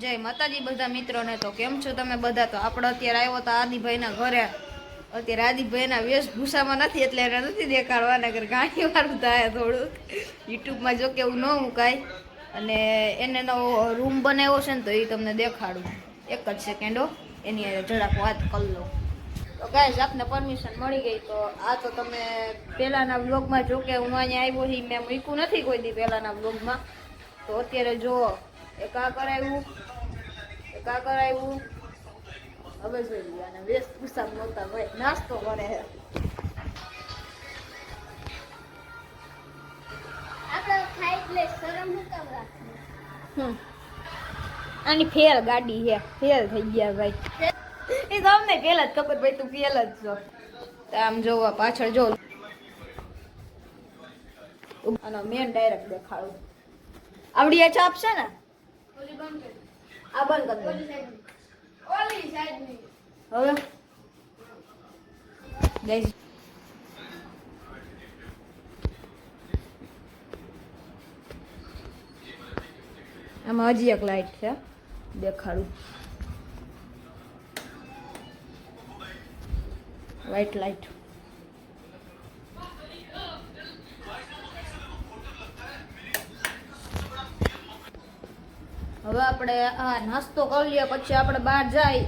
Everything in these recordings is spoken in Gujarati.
જય માતાજી બધા મિત્રોને. તો કેમ છો તમે બધા? તો આપણે અત્યારે આવ્યો તો આદિભાઈના ઘરે. અત્યારે આદિભાઈના વેશભૂષામાં નથી એટલે એને નથી દેખાડવાના કે ઘણી વાળું થાય થોડુંક યુટ્યુબમાં જો કે એવું ન મુકાય. અને એને નવો રૂમ બનાવ્યો છે ને તો એ તમને દેખાડું. એક જ સેકન્ડો એની જરાક વાત કરી લો. તો ગાઈસ આપને પરમિશન મળી ગઈ. તો આ તો તમે પહેલાના વ્લોગમાં જો કે હું અહીંયા આવ્યો છું મેં મૂક્યું નથી કોઈ દી પહેલાના વ્લોગમાં. તો અત્યારે જો એક આ કરાવ્યું હવે જોઈ લો. અને વેશભૂષા નહોતા ભાઈ નાસ્તો કરે છે. આની ફેલ ગાડી છે, ફેલ થઈ ગયા ભાઈ. એ તો અમને ફેલ જ ખબર ભાઈ, તું ફેલ જ છો. આમ જોવા પાછળ જો અને મેન ડાયરેક્ટ દેખાડું. આવડી આ છાપ છે ને, આ બંધ કરી દે. હવે ગાઈસ આમાં હજી એક લાઈટ છે દેખાડું. White light. હવે આપણે આ નાસ્તો કરી લઈએ પછી આપણે બહાર જાય.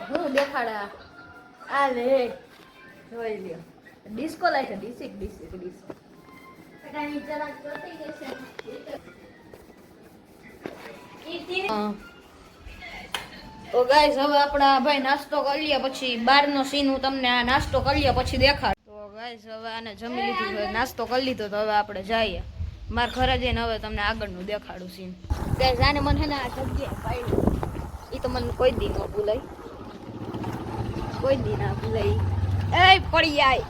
હું દેખાડા આ લે જોઈ લ્યો. ડિસ્કો લાઈટ ડિસિક. તો ગાઈસ હવે આપણા ભાઈ નાસ્તો કરી લે પછી બહારનો સીન હું તમને આ નાસ્તો કરી લે પછી દેખાડ. તો ગાઈસ હવે આને જમી લીધું છે, નાસ્તો કરી લીધો. તો હવે આપણે જઈએ મારા ઘરે જઈને હવે તમને આગળનું દેખાડું સીન. ગાઈસ આને મને હે ને આ જગ્યાએ પાડ્યું એ તો મને કોઈ દી ન ભૂલાય, કોઈ દી ના ભૂલાય. એ પડી જાય.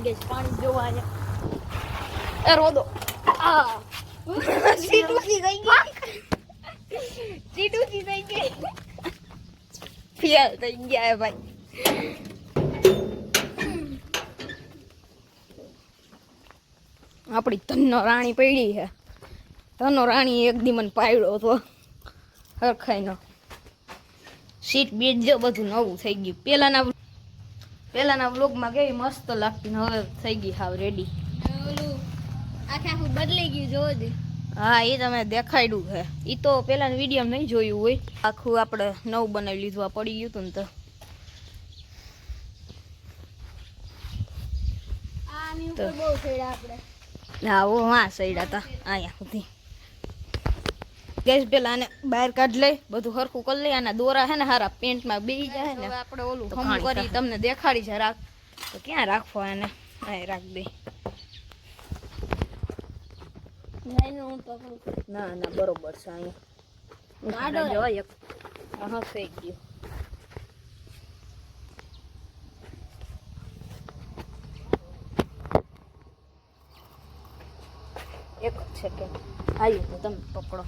ગેસ પાણી જોવા અહીંયા. એ રોદો આ સીટ ઊંચી થઈ ગઈ, સીટ ઊંચી થઈ ગઈ, ફેલ થઈ ગયા ભાઈ. આપણી ધનનો રાણી પડી છે. ધનનો રાણી એક દી મને પાડ્યો હતો હરખાઈનો. સીટ બેટ જો બધું નવું થઈ ગયું. પહેલાના વ્લોગમાં કેવી મસ્ત લાગતી ને હવે થઈ ગઈ હાવ રેડી. આખું બદલાઈ ગયું જોવો દે. હા એ તમે દેખાડ્યું છે. એ તો પહેલાના વિડીયો નહીં જોયું હોય. આખું આપણે નવું બનાવી લીધું. આ પડી ગયું હતું ને તો બહુ સડ્યા આપણે. હા હા સડ્યા હતા અહીંયા સુધી. ગેસ પેલા આને બહાર કાઢ લઈ, બધું હરખું કરી લઈ. આના દોરા હે ને હારા પેન્ટમાં બેસી જાય ને. આપણે ઓલું હમ કરી તમને દેખાડી છે રાખ. તો ક્યાં રાખવો એને? અહીં રાખ દે. ના ના બરોબર છે. અહીંયા જો એક હા થઈ ગયું. એક જ સેકન્ડ આવ્યું તો તમે પકડો.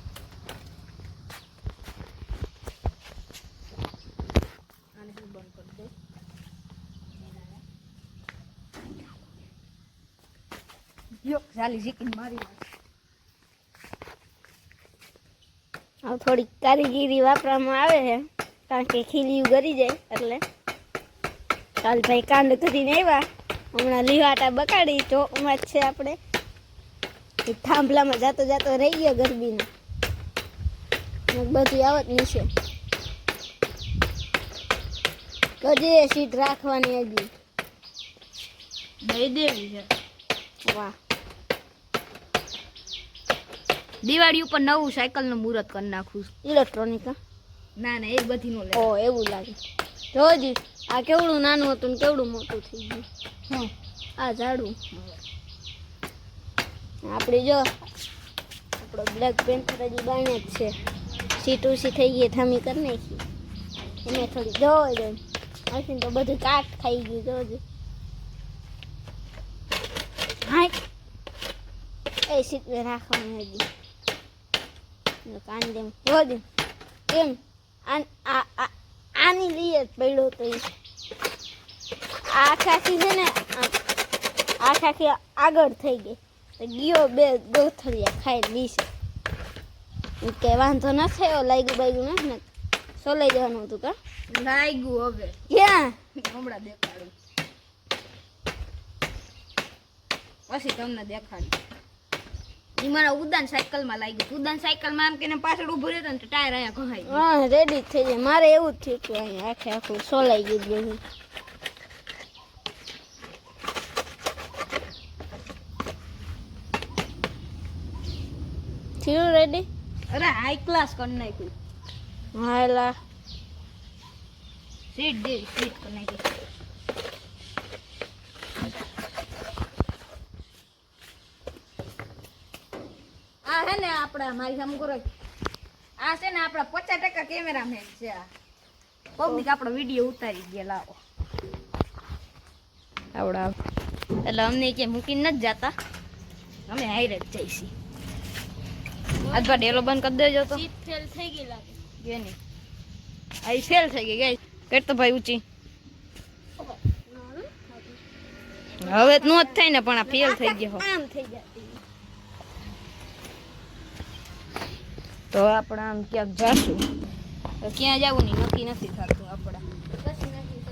થોડીક કારીગીરી વાપરવામાં આવે છે કારણ કે ખીલીયું ગરી જાય એટલે. કાલ ભાઈ કાંડ કરીને આવ્યા, હમણાં લીવાટા બકાડી ચોકમાં જ છે આપણે. થાંભલામાં જાતો જાતો રહી ગયો ગરબીને બધું આવત નીચે. કજે સીટ રાખવાની હજી દઈ દેવી છે. વાહ, દિવાળી ઉપર નવું સાયકલ નું મુહૂર્ત કરી નાખું. ઇલેક્ટ્રોનિક? ના ના એ બધી નો લે. ઓ એવું લાગે. જોજી આ કેવડું નાનું હતું ને કેવડું મોટું થઈ ગયું. આ ઝાડું આપણે જો આપણો બ્લેક પેન્થર હજી બાણે જ છે. સીટ ઊંચી થઈ ગઈ, થામી કરી નાખી એને થોડી જોઈ દે. આથી તો બધું કાટ ખાઈ ગયું જોજે. હા એ સીટ ને રાખવાની હજી કાંદે જોજે કેમ આની લઈએ જ પડ્યો તો આખાથી છે ને આખાથી આગળ થઈ ગઈ તો ગયો બે ગોથળિયા ખાઈ દીશે કે વાંધો ન થયો લાગ્યું બાગ્યું નથી ને સોલાઈ જવાનું હતું કા લાગ્યું હવે ક્યાં હમણાં દેખાડું પછી તમને દેખાડું ઈ મારા ઉડાન સાયકલમાં લાગ્યું ઉડાન સાયકલમાં આમ કે પાછળ ઊભું રહેતો ને તો ટાયર અહીંયા ઘસાઈ ગયું હા રેડી થઈ જાય મારે એવું જ થયું હતું અહીંયા આખે આખું સોલાઈ ગયું બધું થયું રેડી અરે હાઈ ક્લાસ કરી નાખ્યું હાલા સીટ કરી નાખી આ હે ને આપડા મારી સામે કરો આ છે ને આપડા 50% કેમેરામેન છે આ પબ્લિક આપણો વિડીયો ઉતારી દે લાવો આવડા એટલે અમને કે મૂકીને નથી જાતા અમે હાઈર જ જઈશી આજ બા ડેલો બંધ કરી દેજો તો સીટ ફેલ થઈ ગઈ લાગે કે નહીં આ ફેલ થઈ ગઈ ગઈ કેટ તો ભાઈ ઊંચી હવે નો જ થાય ને પણ આ ફેલ થઈ ગયો આમ થઈ જતી તો આપણે આમ ક્યાંક જાશું તો ક્યાં જવું નહીં નક્કી નથી થતું આપણા પછી નથી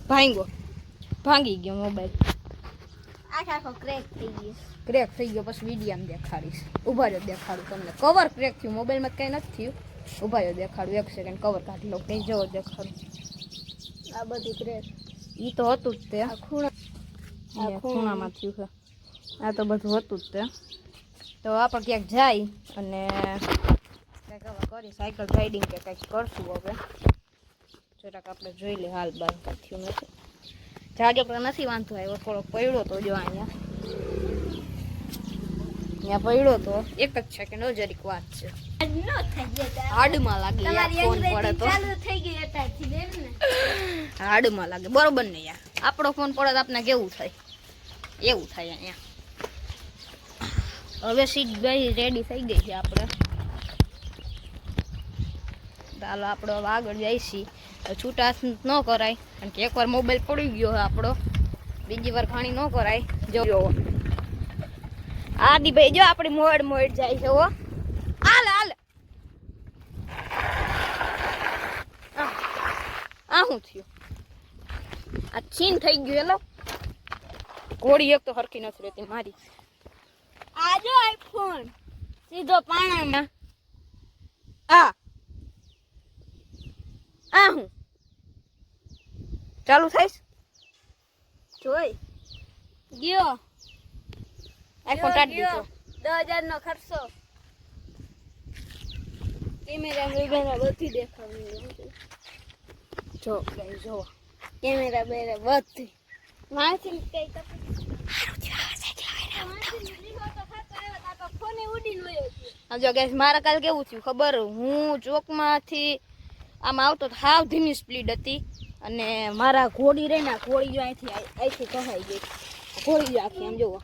કરવું ભાંગી ગયો મોબાઈલ આખો ક્રેક થઈ ગયો ક્રેક થઈ ગયો પછી વિડીયામાં દેખાડીશ ઊભા રહ્યો દેખાડું તમને કવર ક્રેક થયું મોબાઈલમાં કંઈ નથી થયું ઊભા રહ્યો દેખાડું 1 સેકન્ડ કવર કાઢી લો કંઈ જવો દેખાડું આ બધું ક્રેક ઈ તો હતું જ તે આ ખૂણામાં થયું છે આ તો બધું હતું જ તે તો આપણે ક્યાંક જાય અને કંઈક હવે કરી સાયકલ રાઇડિંગ કે કંઈક કરશું હવે જરાક આપણે જોઈ લે હાલ બાર કંઈ થયું નથી જાજો પણ નથી વાંધો આવ્યો થોડોક પડ્યો તો જો અહીંયા પડ્યો તો એક જ સેકન્ડ જરીક વાત છે હાડમાં લાગે ફોન પડે તો ચાલુ થઈ ગઈ અત્યારથી ને હાડમાં લાગે બરોબર ને યાર આપણો ફોન પડે તો આપણે કેવું થાય એવું થાય અહીંયા હવે સીટ ગઈ રેડી થઈ ગઈ છે આપણે ચાલો આપણે હવે આગળ જઈશી છૂટા ન કરાય કારણ કે એકવાર મોબાઈલ પડી ગયો હોય આપણો બીજી વાર ખાણી ન કરાય જો આદિ ભાઈ જો આપણી મોડ જાય છે હો હાલ હાલ આ શું થયું આ છીન થઈ ગયું એલો ઘોડી એક તો હરખી નથી રહેતી મારી આજો આઈફોન સીધો પાણામાં આ હું ચાલુ થઈશ જોઈ ગયો આઈફોન કાઢી દીધો 10,000 નો ખર્ચો કેમેરા બેમેરા બધી દેખાવી જો ગાઈ જો કેમેરા બેરા બધી માથી કઈ ફોને ઉડીને વયો ગયો જો ગાઈસ મારા કાલ કેવું થયું ખબર હું ચોકમાંથી આમ આવતો તો હાવ ધીમી સ્પીડ હતી અને મારા ઘોડી રહી ને ઘોડી જો અહીંથી કહાઈ ગઈ ઘોડી આખી આમ જોવો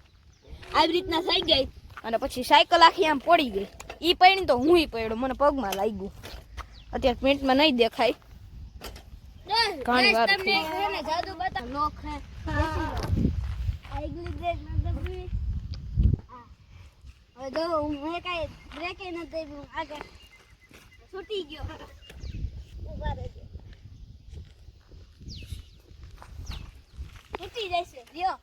આવી રીતના થઈ ગઈ અને પછી સાયકલ આખી આમ પડી ગઈ ઈ પડી તો હું પડ્યો મને પગમાં લાગ્યું અત્યારે પેન્ટમાં નહીં દેખાય ઘણી વાર તમને હે ને જાદુ બતા લોક હે આગલી બ્રેક ન દબવી હવે જો મેં કાઈ બ્રેક ન દબવી આગળ છૂટી ગયો ઉભા રહેજો છૂટી જશે લ્યો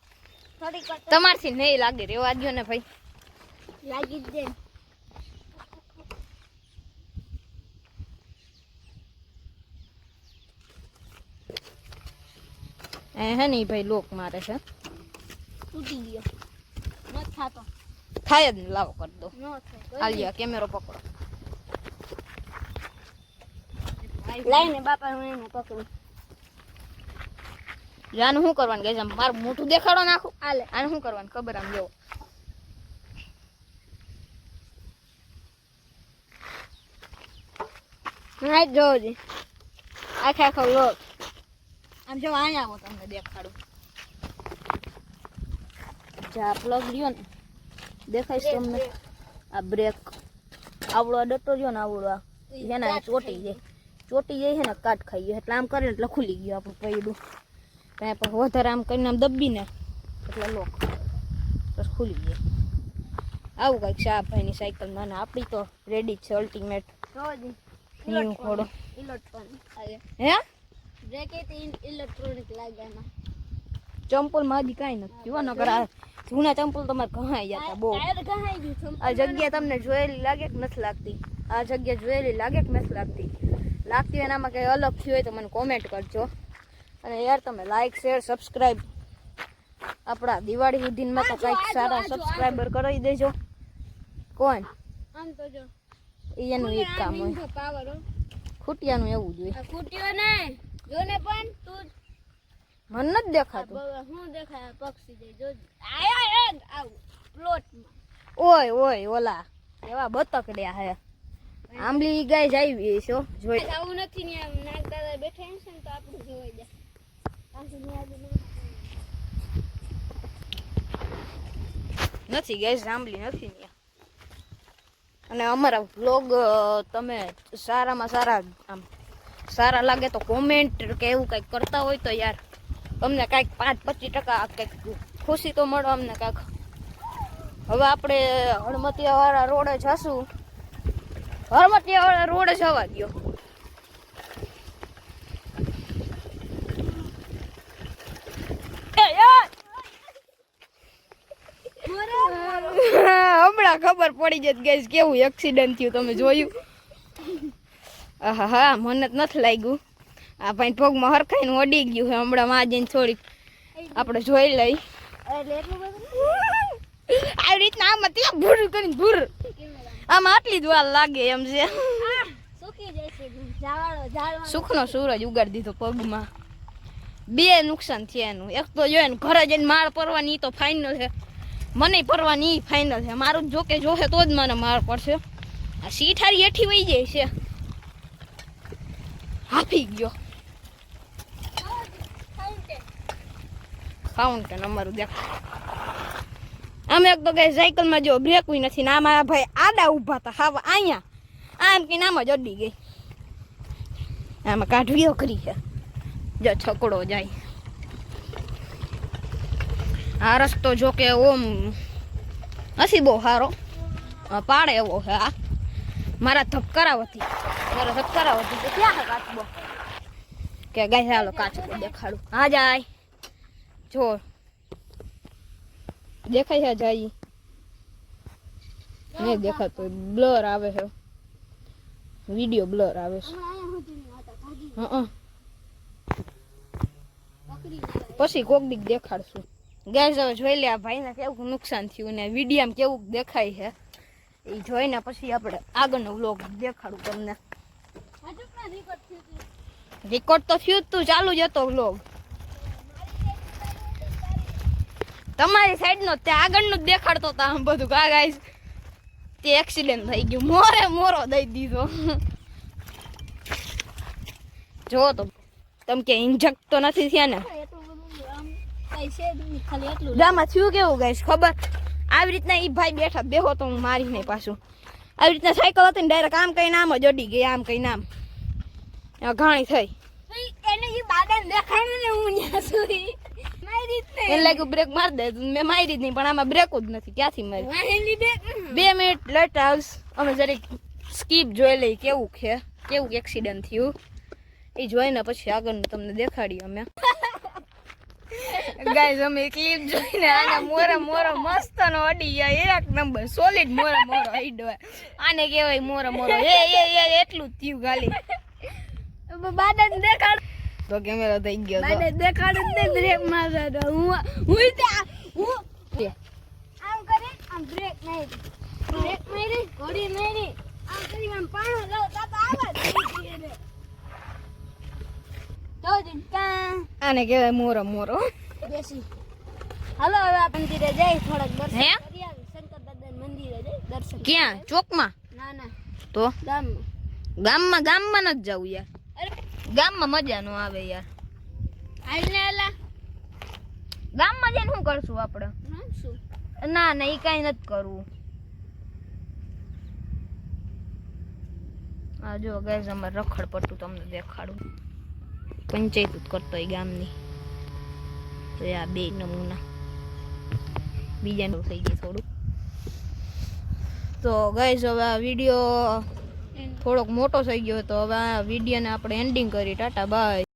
થોડીક વાર તમારથી નહીં લાગે રેવા દ્યો ને ભાઈ લાગી જ દે હે ને ભાઈ લોક મારે છે તૂટી ગયો ન થાતો થાય જ ને લાવો કરી દો ન થાય આલિયા કેમેરો પકડો લાઈને બાપા હું એને પકડું આનું શું કરવાનું કે મારું મોઢું દેખાડો નાખું હાલે આને શું કરવાનું ખબર આમ જેવો નાઈ જોજે આખે આખો લોક આમ જો અહીંયા આવો તમને દેખાડું જા પ્લગ લ્યો ને દેખાય છે તમને આ બ્રેક આવડો ડટ્ટો રહ્યો ને આવડો છે ને ચોટી જાય છે ને કાટ ખાઈ ગયો એટલે આમ કરીને એટલે ખુલી ગયું આપણું પૈડું ત્યાં પછી વધારે આમ કરીને આમ દબીને એટલે લોક બસ ખુલી જાય આવું કંઈક છે આ ભાઈની સાયકલમાં ને આપણી તો રેડી છે અલ્ટિમેટ ન્યુ ઘોડો હે ઇલેક્ટ્રોનિક લાગે એમાં ચંપલમાં હજી કાંઈ નથી જુઓ નકર આ જૂના ચંપલ તમારે ઘહાઈ જતા બહુ આ જગ્યા તમને જોયેલી લાગે કે નથી લાગતી આ જગ્યા જોયેલી લાગે કે નથી લાગતી લાગતી હોય એનામાં કંઈ અલગ થયું હોય તો મને કોમેન્ટ કરજો અને યાર તમે લાઈક શેર સબસ્ક્રાઈબ આપણા દિવાળી સુધીમાં તો કંઈક સારા સબસ્ક્રાઈબર કરાવી દેજો કોણ આમ તો જો એનું એક કામ હોય પાવર ખૂટિયાનું એવું જ હોય ખૂટ્યો નહીં જો ને પણ તું મને નથી દેખાતું હું દેખાય પક્ષી જઈ જો આયા આવ પ્લોટમાં ઓય ઓય ઓલા એવા બતકડ્યા હે આંબલી ગાય જાવી છે જોઈ આવું નથી ને આમ નાગ દાદા બેઠા છે ને તો આપણું જોઈ જાય પાછું નથી ગાય આંબલી નથી ને અને અમારા વ્લોગ તમે સારામાં સારા આમ સારા લાગે તો કોમેન્ટ કે એવું કંઈક કરતા હોય તો યાર અમને કાંઈક 5-25% કંઈક ખુશી તો મળો અમને કાંઈક હવે આપણે હળમતિયાવાળા રોડે જશું હળમતિયાવાળા રોડે જવા ગયો હમણાં ખબર પડી જત ગઈ કેવું એક્સિડન્ટ થયું તમે જોયું હા મને જ નથી લાગ્યું આ ભાઈ પગમાં હરખાઈને ઓડી ગયું છે હમણાં માં જઈને થોડીક આપણે જોઈ લઈ આવી રીતના આમાં ત્યાં ભૂર કરીને ભૂર આમાં આટલી જ વાર લાગે એમ છે સુખનો સૂરજ ઉગાડી દીધો પગમાં બે નુકસાન થયા એનું એક તો જોયે ને ઘરે જઈને માર પડવાની તો ફાઇનલ છે મને પડવાની ફાઇનલ છે મારું જોકે જોશે તો જ મને માર પડશે આ સીટ હારી હેઠી વહી જાય છે હાફી ગયો ફાઉન્ટેન અમારું દેખો અમે એક તો કઈ સાયકલમાં જો બ્રેક નથી ને આમાં ભાઈ આડા ઊભા હતા હા અહીંયા આમ કે આમ જ અડી ગઈ આમાં કાઢવીઓ કરી છે જો છકડો જાય આ રસ્તો જો કે ઓમ નથી બહુ સારો પાડે એવો છે આ મારા ધબકારાવતી તો ક્યાં છે કાચબો કે ગાય હાલો કાચબો દેખાડું હા જાય જો દેખાય છે જાય નહીં દેખાતો બ્લર આવે છે વિડીયો બ્લર આવે છે પછી કોક દીક દેખાડશું ગેસ હવે જોઈ લે આ ભાઈને કેવું નુકસાન થયું ને વિડીયામાં કેવું દેખાય છે એ જોઈને પછી આપણે આગળનો વ્લોગ દેખાડું તમને રેકોર્ડ તો થયું તું ચાલુ જ હતો વ્લોગ તમારી સાઈડનો તે આગળનું જ દેખાડતો હતા આમ બધું કા ગાઈસ તે એક્સિડન્ટ થઈ ગયું મોરો દઈ દીધો જો તો તમે કે ઇન્જેક્ટ તો નથી થયા ને આમાં થયું કેવું ગાઈસ ખબર આવી રીતના ઈ ભાઈ બેઠા બેહો તો હું મારી નહીં પાછું આવી રીતના સાયકલ હતી ને ડાયરેક્ટ આમ કઈ નામ જ અડી ગઈ આમ કઈ નામ ઘાણી થઈ એને લાગ્યું બ્રેક મારી દે મેં મારી જ નહીં પણ આમાં બ્રેક જ નથી ક્યાંથી મારી 2 મિનિટ લેટ આવશ અમે જરીક સ્કીપ જોઈ લઈ કેવું એક્સિડન્ટ થયું એ જોઈને પછી આગળનું તમને દેખાડી અમે ગાઈસ અમે ક્લિપ જોઈને આને મોરો મસ્ત નો અડી ગયા એક નંબર સોલિડ મોરો હિડવા આને કહેવાય મોરો એ એટલું જ થયું ખાલી બાદાને દેખાડ તો કેમેરો થઈ ગયો બાદા દેખાડ ને બ્રેક મારતો હું આમ કરે આમ બ્રેક મારી ઘોડી મારી આમ કરી આમ પાણો લાવ તાતા આવાજ તો દિકા આને કહેવાય મોરો બેસી હાલો હવે આ મંદિરે જઈ થોડાક દર્શન હે? કરી આવી શંકર દાદાના મંદિરે જઈ દર્શન ક્યાં ચોકમાં ના તો ગામમાં નથી જવું યાર અરે ગામમાં મજા નો આવે યાર આઈને આલા ગામમાં જઈને શું કરશું આપણે શું ના એ કાંઈ નથી કરવું આ જો ગાઈઝ અમારે રખડ પટ્ટું તમને દેખાડું. પંચાયત જ કરતો હોય ગામની. તો આ 2 નમૂના બીજાનું થઈ ગયું થોડું. તો ગાઈઝ હવે આ વિડીયો થોડોક મોટો થઈ ગયો તો હવે આ વિડીયોને આપણે એન્ડિંગ કરી. ટાટા બાય.